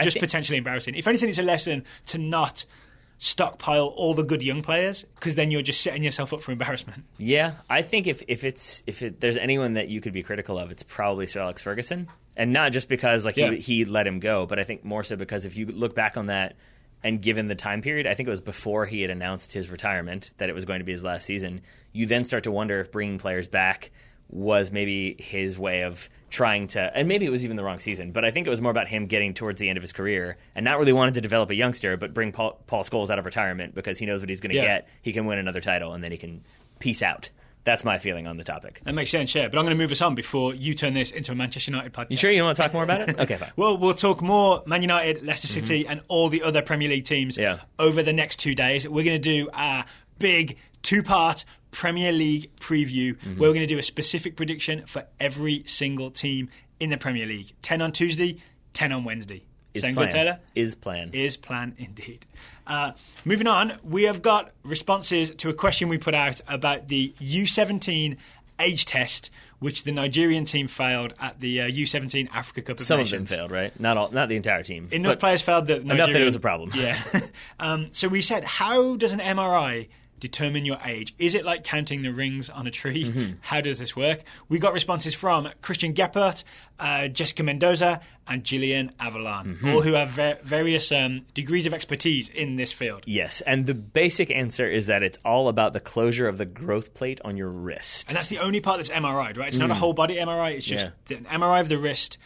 Just potentially embarrassing. If anything, it's a lesson to not stockpile all the good young players, because then you're just setting yourself up for embarrassment. I think if there's anyone that you could be critical of, it's probably Sir Alex Ferguson, and not just because he let him go, but I think more so because if you look back on that and given the time period, I think it was before he had announced his retirement that it was going to be his last season. You then start to wonder if bringing players back was maybe his way of trying to, and maybe it was even the wrong season, but I think it was more about him getting towards the end of his career and not really wanting to develop a youngster, but bring Paul Scholes out of retirement because he knows what he's going to get. He can win another title, and then he can peace out. That's my feeling on the topic. That makes sense, but I'm going to move us on before you turn this into a Manchester United podcast. You sure you don't want to talk more about it? Okay, fine. Well, we'll talk more Man United, Leicester City, and all the other Premier League teams over the next 2 days. We're going to do a big two-part Premier League preview where we're going to do a specific prediction for every single team in the Premier League. 10 on Tuesday, 10 on Wednesday. Sound good, Taylor? Is plan. Is plan indeed. Moving on, we have got responses to a question we put out about the U17 age test, which the Nigerian team failed at the U17 Africa Cup of Nations. Some of them failed, right? Not the entire team. Enough players failed that enough that it was a problem. So we said, how does an MRI determine your age? Is it like counting the rings on a tree? How does this work? We got responses from Christian Geppert, Jessica Mendoza, and Gillian Avalon, all who have various degrees of expertise in this field. Yes, and the basic answer is that it's all about the closure of the growth plate on your wrist. And that's the only part that's MRI'd, right? It's not a whole body MRI, it's just an MRI of the wrist,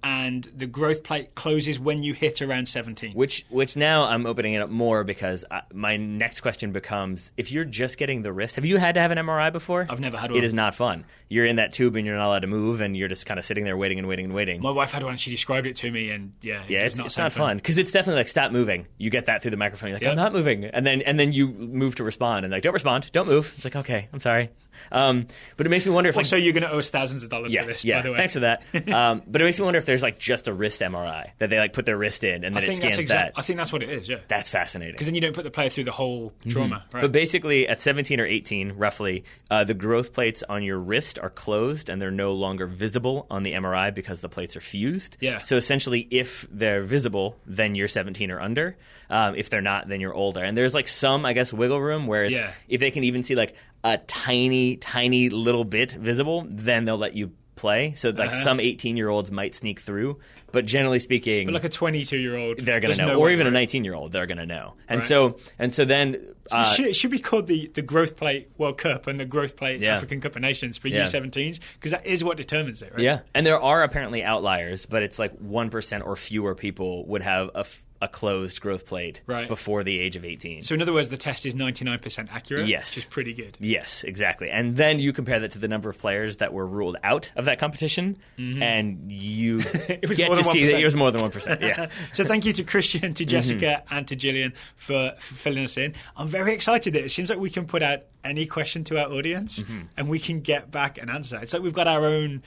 and the growth plate closes when you hit around 17. Which now I'm opening it up more because my next question becomes, if you're just getting the wrist, have you had to have an MRI before? I've never had one. It is not fun. You're in that tube and you're not allowed to move, and you're just kind of sitting there waiting and waiting and waiting. My wife had one and she described it to me, and it's not fun. Because it's definitely like, stop moving. You get that through the microphone. You're like, I'm not moving. And then you move to respond, and like, don't respond, don't move. It's like, okay, I'm sorry. But it makes me wonder if... so you're going to owe us thousands of dollars for this, by the way. Thanks for that. But it makes me wonder if there's like just a wrist MRI that they like put their wrist in and then it scans that. I think that's what it is, yeah. That's fascinating. Because then you don't put the player through the whole trauma, right? But basically at 17 or 18, roughly, the growth plates on your wrist are closed and they're no longer visible on the MRI because the plates are fused. Yeah. So essentially, if they're visible, then you're 17 or under. If they're not, then you're older. And there's like some, I guess, wiggle room where it's if they can even see like a tiny, tiny little bit visible, then they'll let you play. So like some 18-year-olds might sneak through, but generally speaking, but like a 22-year-old, they're going to know, or even a 19-year-old, they're going to know. And so then it should be called the Growth Plate World Cup and the Growth Plate African Cup of Nations for U17s, because that is what determines it, right? Yeah, and there are apparently outliers, but it's like 1% or fewer people would have a closed growth plate before the age of 18. So in other words, the test is 99% accurate, yes, which is pretty good. Yes, exactly. And then you compare that to the number of players that were ruled out of that competition, and you get to see that it was more than 1%. Yeah. So thank you to Christian, to Jessica, and to Gillian for filling us in. I'm very excited that it seems like we can put out any question to our audience, and we can get back an answer. It's like we've got our own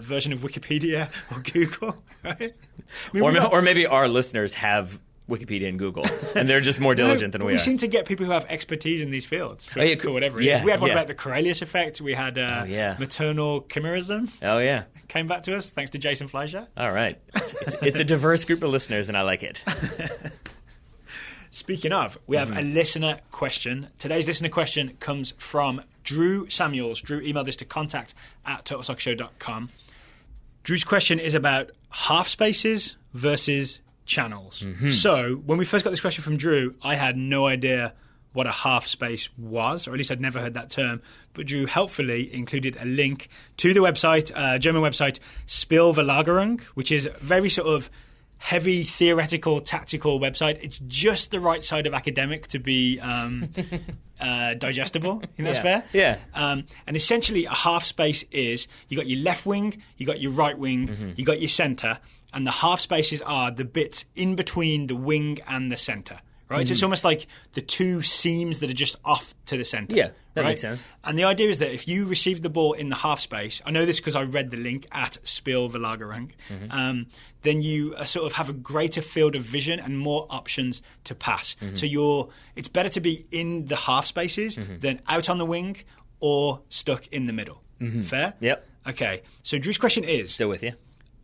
version of Wikipedia or Google, right? I mean, or maybe our listeners have Wikipedia and Google, and they're just more diligent than we are. We seem to get people who have expertise in these fields for whatever it is. We had one about the Corellius effect. We had maternal chimerism. Oh, yeah. Came back to us, thanks to Jason Fleischer. All right. It's a diverse group of listeners, and I like it. Speaking of, we have a listener question. Today's listener question comes from Drew Samuels. Drew emailed this to contact@totalsoccershow.com. Drew's question is about half spaces versus channels. So when we first got this question from Drew, I had no idea what a half space was, or at least I'd never heard that term. But Drew helpfully included a link to the website, German website, Spielverlagerung, which is very sort of heavy theoretical, tactical website. It's just the right side of academic to be digestible. I think that's fair. Yeah. And essentially, a half space is you got your left wing, you got your right wing, you got your centre, and the half spaces are the bits in between the wing and the centre. Right, so it's almost like the two seams that are just off to the centre. Yeah, that makes sense. And the idea is that if you receive the ball in the half space, I know this because I read the link at Spielverlagerung, then you sort of have a greater field of vision and more options to pass. So it's better to be in the half spaces than out on the wing or stuck in the middle. Fair? Yep. Okay, so Drew's question is... Still with you.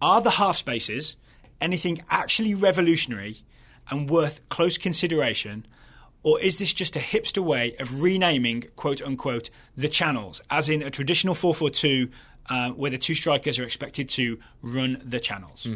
Are the half spaces anything actually revolutionary and worth close consideration, or is this just a hipster way of renaming, quote-unquote, the channels, as in a traditional 4-4-2 where the two strikers are expected to run the channels?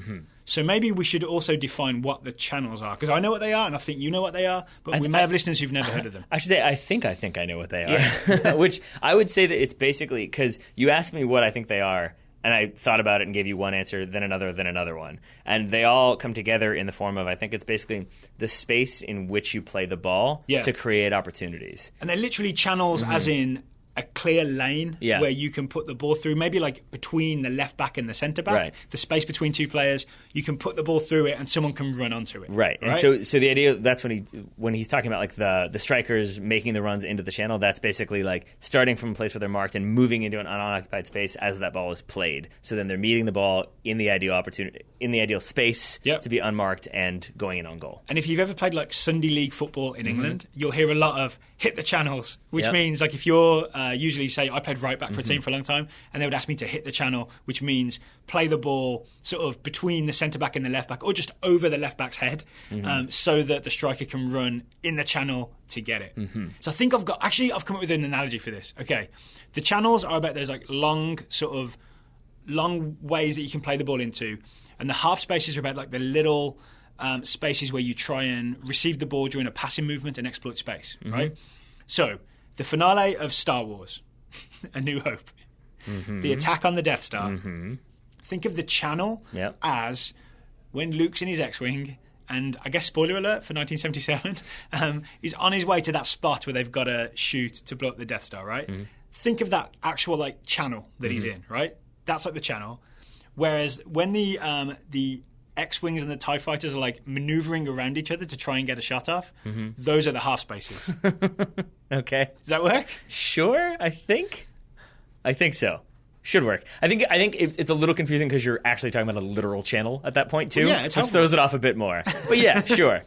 So maybe we should also define what the channels are, because I know what they are, and I think you know what they are, but we may have listeners who've never heard of them. I should say, I think I know what they are, which I would say that it's basically, because you asked me what I think they are, and I thought about it and gave you one answer, then another one. And they all come together in the form of, I think it's basically the space in which you play the ball to create opportunities. And they're literally channels as in a clear lane where you can put the ball through, maybe like between the left back and the centre back, the space between two players, you can put the ball through it and someone can run onto it. Right. And so the idea, that's when he's talking about like the strikers making the runs into the channel, that's basically like starting from a place where they're marked and moving into an unoccupied space as that ball is played. So then they're meeting the ball in the ideal opportunity, in the ideal space to be unmarked and going in on goal. And if you've ever played like Sunday League football in England, you'll hear a lot of hit the channels, which means like if you're usually, say, I played right back for a team for a long time, and they would ask me to hit the channel, which means play the ball sort of between the centre back and the left back, or just over the left back's head, so that the striker can run in the channel to get it. So I think I've come up with an analogy for this. Okay, the channels are about those like long ways that you can play the ball into, and the half spaces are about like the little spaces where you try and receive the ball during a passing movement and exploit space, right? So the finale of Star Wars, A New Hope, the attack on the Death Star, think of the channel as when Luke's in his X-Wing, and I guess spoiler alert for 1977, he's on his way to that spot where they've got to shoot to blow up the Death Star, right? Think of that actual like channel that he's in, right? That's like the channel. Whereas when the X-Wings and the TIE fighters are like maneuvering around each other to try and get a shot off, those are the half spaces. Okay. Does that work? Sure, I think so. Should work. I think it's a little confusing because you're actually talking about a literal channel at that point too, which throws it off a bit more. But yeah, sure.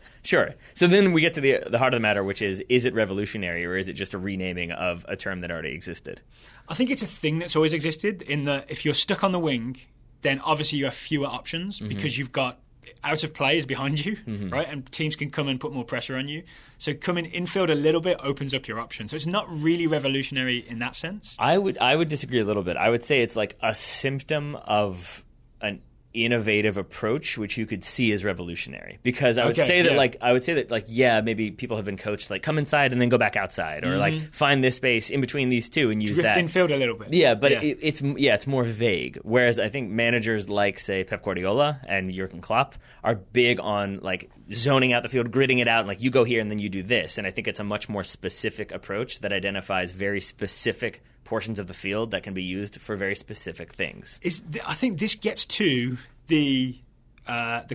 So then we get to the heart of the matter, which is it revolutionary or is it just a renaming of a term that already existed? I think it's a thing that's always existed in that if you're stuck on the wing, then obviously you have fewer options because you've got out of play is behind you, right? And teams can come and put more pressure on you. So coming infield a little bit opens up your options. So it's not really revolutionary in that sense. I would disagree a little bit. I would say it's like a symptom of an innovative approach, which you could see as revolutionary. Because I would say that maybe people have been coached like come inside and then go back outside, or like find this space in between these two and use drift that infield a little bit. Yeah, but it's more vague. Whereas I think managers like say Pep Guardiola and Jurgen Klopp are big on like zoning out the field, gridding it out, and like you go here and then you do this. And I think it's a much more specific approach that identifies very specific portions of the field that can be used for very specific things. I think this gets to the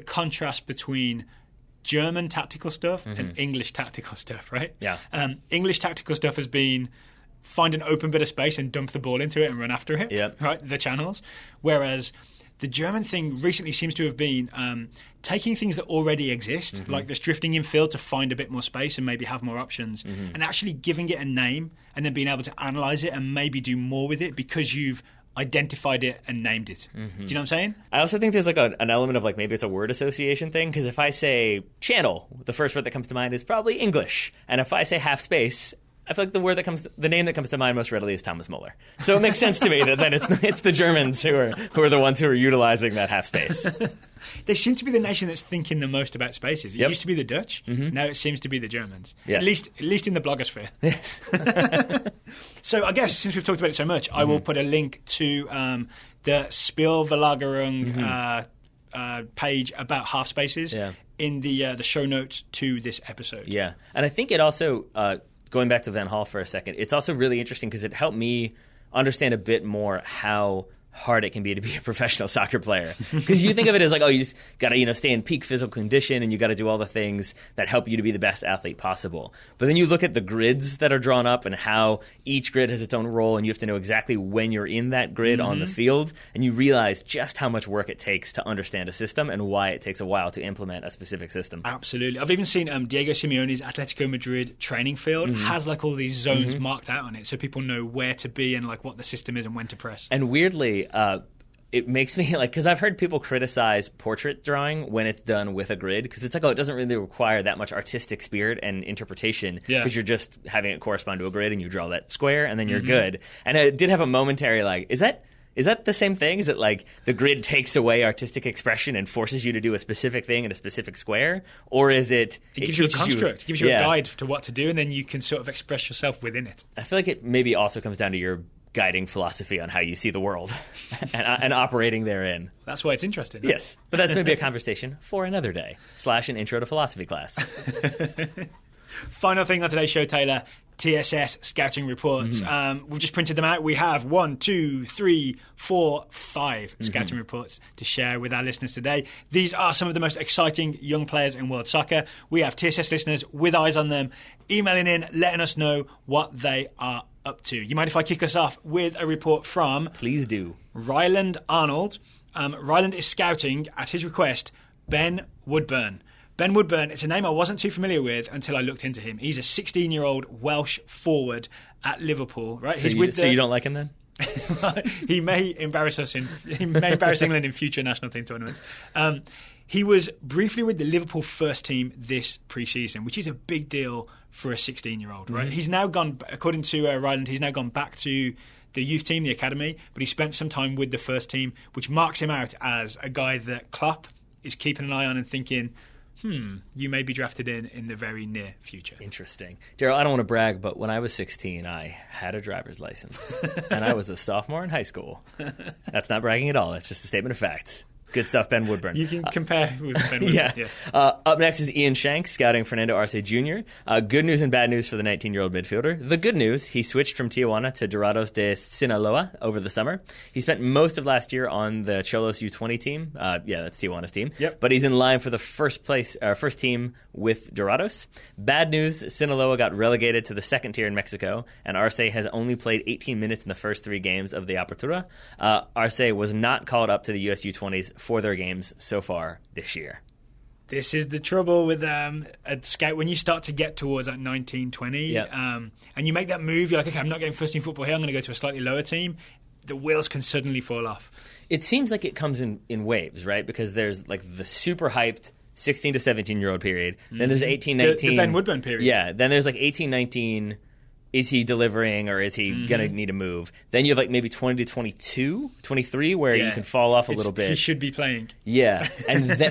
contrast between German tactical stuff and English tactical stuff, right? Yeah. English tactical stuff has been find an open bit of space and dump the ball into it and run after it, right? The channels. Whereas the German thing recently seems to have been taking things that already exist, like this drifting in field to find a bit more space and maybe have more options, and actually giving it a name and then being able to analyze it and maybe do more with it because you've identified it and named it. Do you know what I'm saying? I also think there's like an element of like maybe it's a word association thing, because if I say channel, the first word that comes to mind is probably English, and if I say half space, I feel like the name that comes to mind most readily is Thomas Muller. So it makes sense to me that then it's the Germans who are the ones who are utilizing that half space. They seem to be the nation that's thinking the most about spaces. It used to be the Dutch. Now it seems to be the Germans. Yes. At least in the blogosphere. So I guess since we've talked about it so much, I will put a link to the Spielverlagerung page about half spaces in the show notes to this episode. Yeah, and I think it also. Going back to Van Gaal for a second, it's also really interesting because it helped me understand a bit more how hard it can be to be a professional soccer player. Because you think of it as like, oh, you just got to stay in peak physical condition and you got to do all the things that help you to be the best athlete possible. But then you look at the grids that are drawn up and how each grid has its own role, and you have to know exactly when you're in that grid on the field, and you realize just how much work it takes to understand a system and why it takes a while to implement a specific system. Absolutely. I've even seen Diego Simeone's Atletico Madrid training field has like all these zones marked out on it, so people know where to be and like what the system is and when to press. And weirdly, it makes me like, because I've heard people criticize portrait drawing when it's done with a grid, because it's like, oh, it doesn't really require that much artistic spirit and interpretation, because you're just having it correspond to a grid and you draw that square and then you're good. And I did have a momentary like, is that the same thing? Is it like the grid takes away artistic expression and forces you to do a specific thing in a specific square? Or is it gives you a construct, it gives you a guide to what to do, and then you can sort of express yourself within it? I feel like it maybe also comes down to your guiding philosophy on how you see the world and operating therein. That's why it's interesting. Yes, but that's maybe a conversation for another day / an intro to philosophy class. Final thing on today's show, Taylor, TSS scouting reports. We've just printed them out. We have 1, 2, 3, 4, 5 scouting reports to share with our listeners today. These are some of the most exciting young players in world soccer. We have TSS listeners with eyes on them, emailing in, letting us know what they are up to. You mind if I kick us off with a report from... Please do. Ryland Arnold. Ryland is scouting, at his request, Ben Woodburn. Ben Woodburn, it's a name I wasn't too familiar with until I looked into him. He's a 16-year-old Welsh forward at Liverpool, right? So you don't like him then? He may embarrass England in future national team tournaments. He was briefly with the Liverpool first team this pre-season, which is a big deal for a 16-year-old, right? He's now gone, according to Ryland, he's now gone back to the youth team, the academy, but he spent some time with the first team, which marks him out as a guy that Klopp is keeping an eye on and thinking, you may be drafted in the very near future. Interesting. Daryl, I don't want to brag, but when I was 16, I had a driver's license, and I was a sophomore in high school. That's not bragging at all. That's just a statement of fact. Good stuff, Ben Woodburn. You can compare with Ben Woodburn. Yeah. Up next is Ian Shank scouting Fernando Arce Jr. Good news and bad news for the 19-year-old midfielder. The good news, he switched from Tijuana to Dorados de Sinaloa over the summer. He spent most of last year on the Cholos U20 team. That's Tijuana's team. Yep. But he's in line for the first team with Dorados. Bad news, Sinaloa got relegated to the second tier in Mexico, and Arce has only played 18 minutes in the first 3 games of the Apertura. Arce was not called up to the US U20s for their games so far this year. This is the trouble with a scout when you start to get towards that 19, 20, and you make that move. You're like, okay, I'm not getting first team football here. I'm going to go to a slightly lower team. The wheels can suddenly fall off. It seems like it comes in waves, right? Because there's like the super hyped 16 to 17-year-old period. Then there's 18, 19. The Ben Woodburn period. Yeah. Then there's like 18, 19. Is he delivering or is he going to need a move? Then you have like maybe 20 to 22, 23 where you can fall off a little bit. He should be playing. Yeah.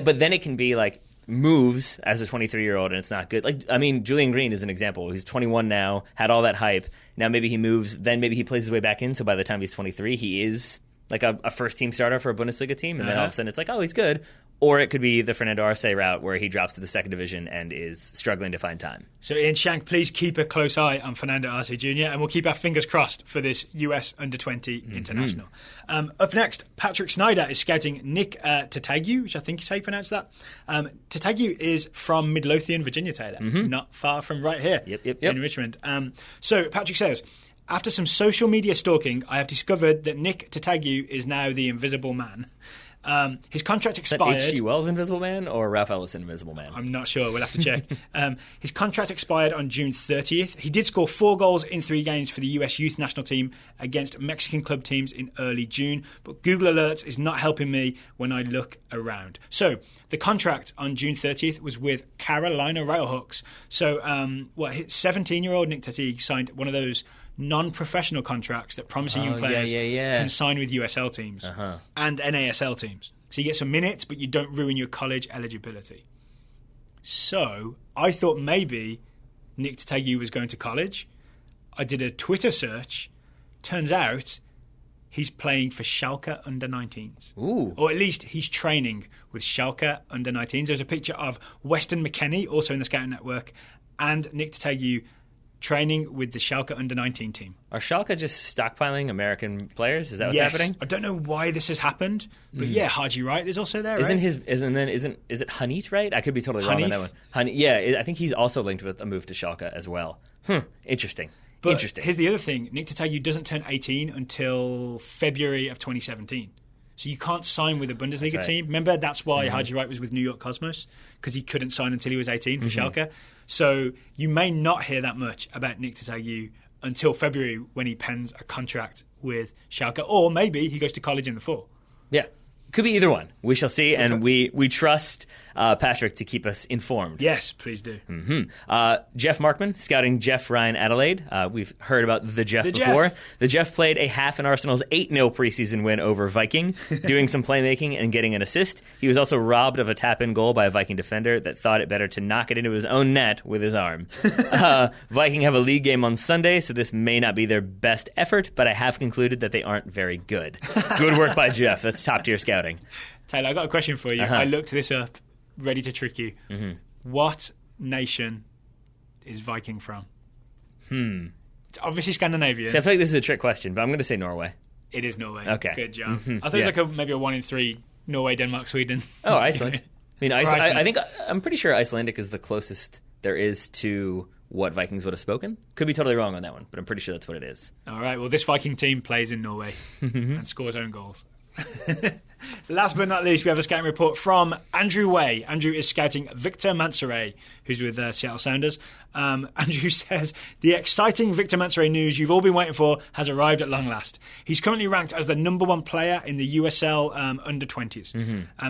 But then it can be like moves as a 23-year-old and it's not good. Like, I mean, Julian Green is an example. He's 21 now, had all that hype. Now maybe he moves, then maybe he plays his way back in. So by the time he's 23, he is like a first-team starter for a Bundesliga team. And then all of a sudden it's like, oh, he's good. Or it could be the Fernando Arce route where he drops to the second division and is struggling to find time. So Ian Shank, please keep a close eye on Fernando Arce Jr. and we'll keep our fingers crossed for this US Under-20 international. Up next, Patrick Snyder is scouting Nick Tatagu, which I think is how you pronounce that. Tatagu is from Midlothian, Virginia, Taylor, not far from right here in Richmond. So Patrick says, after some social media stalking, I have discovered that Nick Tatagu is now the Invisible Man. His contract expired. Is that H.G. Wells' Invisible Man or Ralph Ellison Invisible Man? I'm not sure. We'll have to check. His contract expired on June 30th. He did score 4 goals in 3 games for the US youth national team against Mexican club teams in early June. But Google Alerts is not helping me when I look around. So the contract on June 30th was with Carolina Railhawks. So 17-year-old Nick Tatagu signed one of those non-professional contracts that promising young players can sign with USL teams and NASL teams. So you get some minutes, but you don't ruin your college eligibility. So I thought maybe Nick Tatagu was going to college. I did a Twitter search. Turns out he's playing for Schalke under-19s. Ooh. Or at least he's training with Schalke under-19s. There's a picture of Weston McKennie, also in the Scouting Network, and Nick Tatagu training with the Schalke under-19 team. Are Schalke just stockpiling American players? Is that what's happening? I don't know why this has happened, but Haji Wright is also there, right? Is it Hanit, right? I could be totally wrong on that one. I think he's also linked with a move to Schalke as well. Interesting. But here's the other thing. Nick Tatagu doesn't turn 18 until February of 2017. So you can't sign with a Bundesliga team. Remember, that's why Haji Wright was with New York Cosmos, because he couldn't sign until he was 18 for Schalke. So you may not hear that much about Nick Tatagu until February when he pens a contract with Schalke, or maybe he goes to college in the fall. Yeah. Could be either one. We shall see, and we trust Patrick to keep us informed. Yes, please do. Jeff Markman, scouting Jeff Ryan Adelaide. We've heard about the Jeff before. The Jeff played a half in Arsenal's 8-0 preseason win over Viking, doing some playmaking and getting an assist. He was also robbed of a tap-in goal by a Viking defender that thought it better to knock it into his own net with his arm. Viking have a league game on Sunday, so this may not be their best effort, but I have concluded that they aren't very good. Good work by Jeff. That's top-tier scouting. Taylor, I got a question for you. I looked this up, ready to trick you. What nation is Viking from? It's obviously Scandinavia. So I feel like this is a trick question, but I'm going to say Norway. It is Norway. Okay. Good job. I thought it was like maybe a 1 in 3 Norway, Denmark, Sweden. Oh, Iceland. I'm pretty sure Icelandic is the closest there is to what Vikings would have spoken. Could be totally wrong on that one, but I'm pretty sure that's what it is. All right. Well, this Viking team plays in Norway and scores own goals. Last but not least, we have a scouting report from Andrew Way. Andrew is scouting Victor Mansoret, who's with Seattle Sounders. Andrew says, the exciting Victor Mansoret news you've all been waiting for has arrived at long last. He's currently ranked as the number 1 player in the USL under-20s.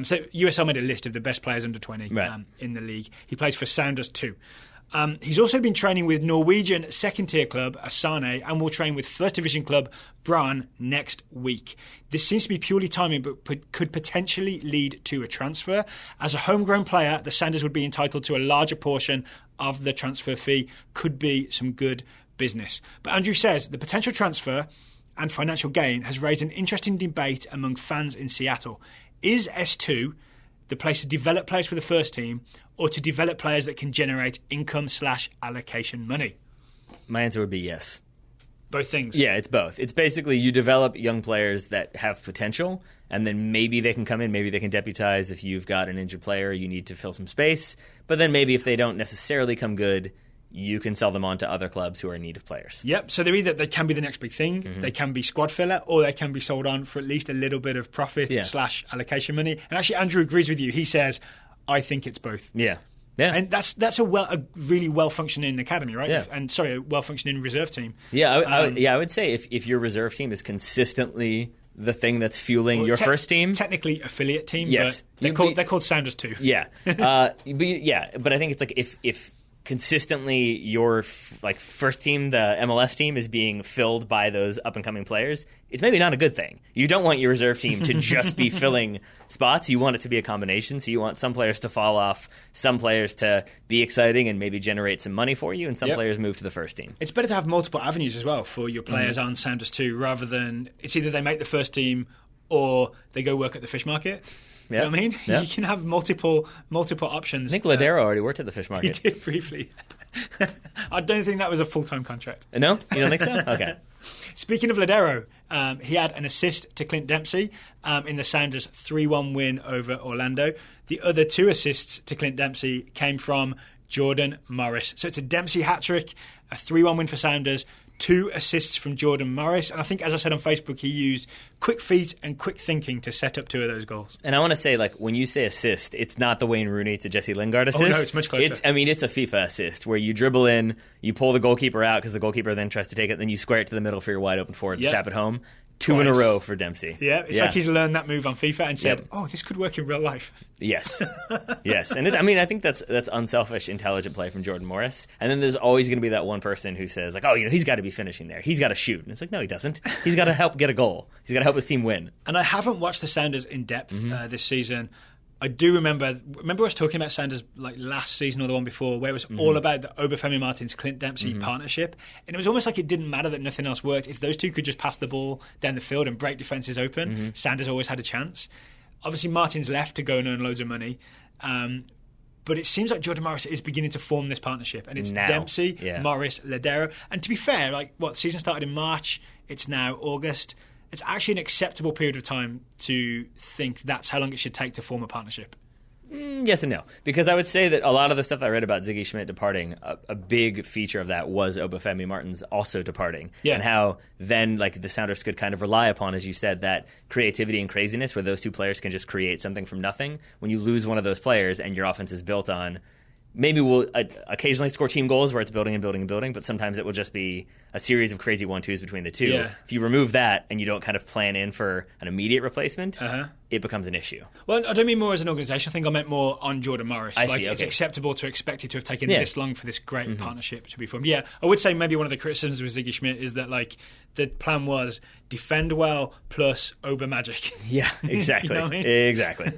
So USL made a list of the best players under-20 in the league. He plays for Sounders too. He's also been training with Norwegian second-tier club Asane and will train with first division club Brann next week. This seems to be purely timing, but could potentially lead to a transfer. As a homegrown player, the Sounders would be entitled to a larger portion of the transfer fee. Could be some good business. But Andrew says the potential transfer and financial gain has raised an interesting debate among fans in Seattle. Is S2 the place to develop players for the first team, or to develop players that can generate income/allocation money? My answer would be yes. Both things? Yeah, it's both. It's basically you develop young players that have potential, and then maybe they can come in, maybe they can deputize if you've got an injured player, you need to fill some space. But then maybe if they don't necessarily come good, you can sell them on to other clubs who are in need of players. Yep, so they can be the next big thing, they can be squad filler, or they can be sold on for at least a little bit of profit/allocation money. And actually, Andrew agrees with you. He says, I think it's both. Yeah. Yeah. And that's a really well-functioning academy, right? Yeah. And sorry, a well-functioning reserve team. Yeah, I would say if your reserve team is consistently the thing that's fueling your first team, technically affiliate team. Yes, but they're called Sounders too. Yeah, but I think it's like if consistently your first team, the MLS team, is being filled by those up and coming players, it's maybe not a good thing. You don't want your reserve team to just be filling spots. You want it to be a combination. So you want some players to fall off, some players to be exciting and maybe generate some money for you, and some players move to the first team. It's better to have multiple avenues as well for your players on Sounders too, rather than it's either they make the first team or they go work at the fish market. You know what I mean? Yep. You can have multiple options. I think Ladero already worked at the fish market. He did briefly. I don't think that was a full-time contract. No? You don't think so? Okay. Speaking of Ladero, he had an assist to Clint Dempsey in the Sounders 3-1 win over Orlando. The other 2 assists to Clint Dempsey came from Jordan Morris. So it's a Dempsey hat-trick, a 3-1 win for Sounders, 2 assists from Jordan Morris. And I think, as I said on Facebook, he used quick feet and quick thinking to set up 2 of those goals. And I want to say, when you say assist, it's not the Wayne Rooney to Jesse Lingard assist. Oh, no, it's much closer. It's a FIFA assist where you dribble in, you pull the goalkeeper out because the goalkeeper then tries to take it, then you square it to the middle for your wide open forward to tap it home. 2 in a row for Dempsey. Yeah, it's like he's learned that move on FIFA and said, oh, this could work in real life. Yes. Yes. And I think that's unselfish, intelligent play from Jordan Morris. And then there's always going to be that one person who says, he's got to be finishing there. He's got to shoot. And it's like, no, he doesn't. He's got to help get a goal. He's got to help his team win. And I haven't watched the Sounders in depth this season. I do remember us talking about Sounders last season or the one before, where it was all about the Obafemi Martins Clint Dempsey partnership, and it was almost like it didn't matter that nothing else worked. If those 2 could just pass the ball down the field and break defenses open, Sounders always had a chance. Obviously, Martins left to go and earn loads of money, but it seems like Jordan Morris is beginning to form this partnership, and it's now. Dempsey, Morris, Ladero, and to be fair, season started in March, it's now August. It's actually an acceptable period of time to think that's how long it should take to form a partnership. Yes and no. Because I would say that a lot of the stuff I read about Ziggy Schmidt departing, a big feature of that was Obafemi Martins also departing. Yeah. And how then the Sounders could kind of rely upon, as you said, that creativity and craziness where those 2 players can just create something from nothing. When you lose one of those players and your offense is built on, maybe we'll occasionally score team goals where it's building and building and building, but sometimes it will just be a series of crazy 1-2s between the 2. Yeah. If you remove that and you don't kind of plan in for an immediate replacement, it becomes an issue. Well, I don't mean more as an organisation. I think I meant more on Jordan Morris. I see, it's acceptable to expect it to have taken this long for this great partnership to be formed. Yeah, I would say maybe one of the criticisms with Ziggy Schmidt is that the plan was defend well plus Oba magic. Yeah, exactly. You know what I mean? Exactly.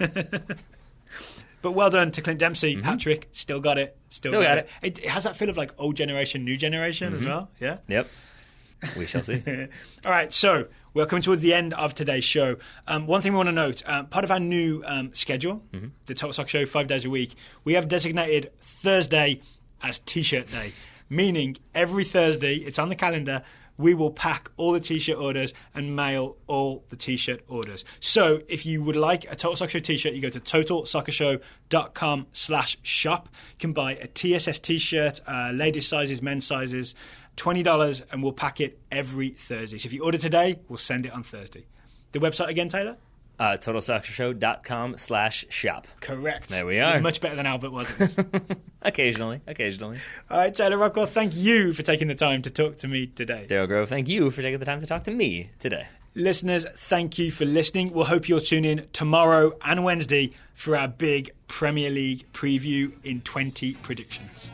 But well done to Clint Dempsey. Hat-trick. Still got it. Still got it. It has that feel of old generation, new generation as well. Yeah? Yep. We shall see. All right, so we're coming towards the end of today's show. One thing we want to note, part of our new schedule, the Total Soccer Show, 5 days a week, we have designated Thursday as T-shirt day, meaning every Thursday, it's on the calendar, we will pack all the T-shirt orders and mail all the T-shirt orders. So if you would like a Total Soccer Show T-shirt, you go to totalsoccershow.com/shop. You can buy a TSS T-shirt, ladies sizes, men's sizes, $20, and we'll pack it every Thursday. So if you order today, we'll send it on Thursday. The website again, Taylor? totalsoccershow.com/shop. Correct. There we are. You're much better than Albert was at this. Occasionally. All right, Taylor Rockwell, thank you for taking the time to talk to me today. Dale Grove, thank you for taking the time to talk to me today. Listeners, thank you for listening. We'll hope you'll tune in tomorrow and Wednesday for our big Premier League preview in 20 predictions.